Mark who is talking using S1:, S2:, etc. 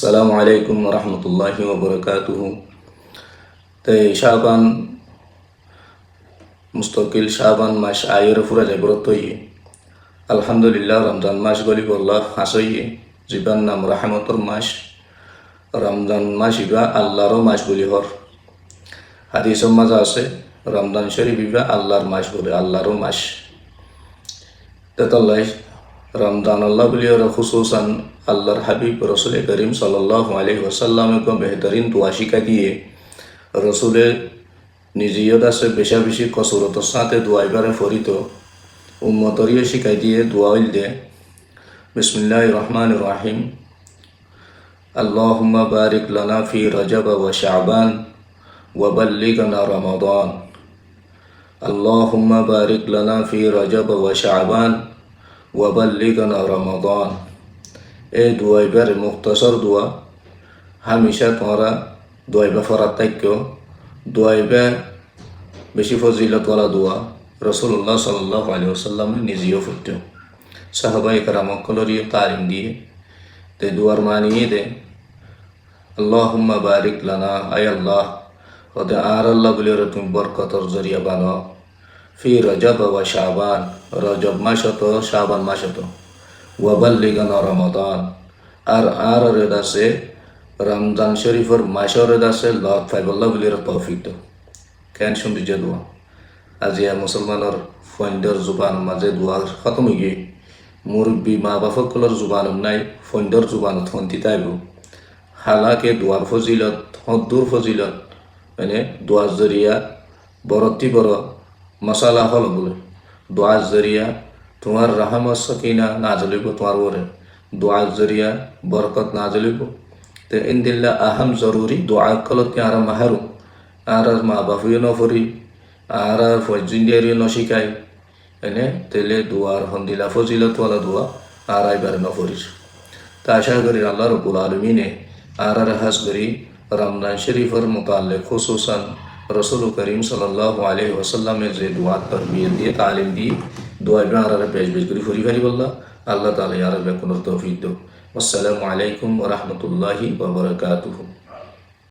S1: আসসালামু আলাইকুম রহমতুল্লাহি ওবরকাতুহু। তাই শাবান মুস্তকিল শাবান মাস আয়ের ফুরা যায় বরতইয়ে আলহামদুলিল্লাহ রমজান মাস গলি বল্লাহ হাসইয়ে জীবান নাম রাহমতর মাস রমজান মাস ইবা আল্লাহরও মাস বলি হর হাদিস মাঝে আছে রমজান শরীফ ইবা আল্লাহর মাস বলে আল্লাহরও মাস তেতাল্লাই রমজান আল্লাহ বলি ওরা খুসুসান আল্লাহর হাবিব রসুল করিম সাল্লাল্লাহু আলাইহি ওয়াসাল্লামকে বেহতরিন দোয়া শিখা দিয়ে রসুলের নিজের আছে বেশা বেশি কসরতর সাথে দোয়াইবারে ফরিত উম্মতরিও শিখাই দিয়ে দোয়া হইল দে বিসমিল্লাহির রহমানির রহিম আল্লাহুম্মা বারিক লানা ফি রজব ওয়া শাবান ওয়া বাল্লিগনা রমাদান আল্লাহুম্মা বারিক লানা ফি রজব ওয়া শাবান ওয়া বাল্লিগনা রমাদান। এই দোয়াইবার মুখতসর দোয়া হামেশা তোমরা দোয়াইবা ফরাত তাক্য দোয়াইবা বেশি ফজিলতওয়ালা দোয়া রসুল্লাহ সাল্লাল্লাহু আলাইহি ওয়াসাল্লাম নিজেও ফুটত সাহাবাই কারামকলরিও তালিম দিয়ে তে দোয়ার মানিয়ে দে আল্লাহুম্মা বারিক লানা আয় আল্লাহ ওদে আর আল্লাহ বলে তুমি বরকতর জরিয়া বানো ফি রজব ওয়া শাবান রজব মাসত শাবান মাসত ওয়া বাল্লিগনা রমাদান আর রেদাসে রমজান শরীফর মাসর রেদাসে লত ফাইবল্লাহ বলে তৌফিক তো কেন সৌন্দর্য দোয়া আজিয়া মুসলমানের ফন্ডর জুবান মাঝে দোয়ার খতম গিয়ে মুরব্বী মা বাপকলর জুবান নাই ফন্ডর জুবানত হন্তি তাইব হালাকে দোয়ার ফজিলত হদ্দুর ফজিলত মানে দোয়ার জরিয়া বরতি বড় মশালা হল বলে দোয়ার জরিয়া তোমার রাহমত সকিনা না জ্বলিব তোমার ওরে দোয়ার জরিয়া বরকত না জ্বলিব তো ইনদিল্লা আহম জরুরি দোয়া কলত আর মাহারু আর মা বাপুয়ে নফরি আর ফজিন্দিয়ারিও নশিকাই এনে তেলে দোয়ার হন্দিলা ফজিলতওয়ালা দোয়া আর আইবার নফরিস তা আশা করি আল্লাহ রব্বুল আলমিনে আর হাস করি রমজান শরীফর মুতাল্লিক খুসুসান রসুল করিম সাল্লাল্লাহু আলাইহি ওয়াসাল্লামের যে দোয়া তরবিয়ত দিয়ে তালিম দিয়ে দোয়াইবা আর পেশ বেশ করি ফরি ফারি বললা আল্লাহ তাআলা আর বেকুনর তৌফিক দাও। আসসালামু আলাইকুম ওয়া রাহমাতুল্লাহি ওয়া বারাকাতুহু।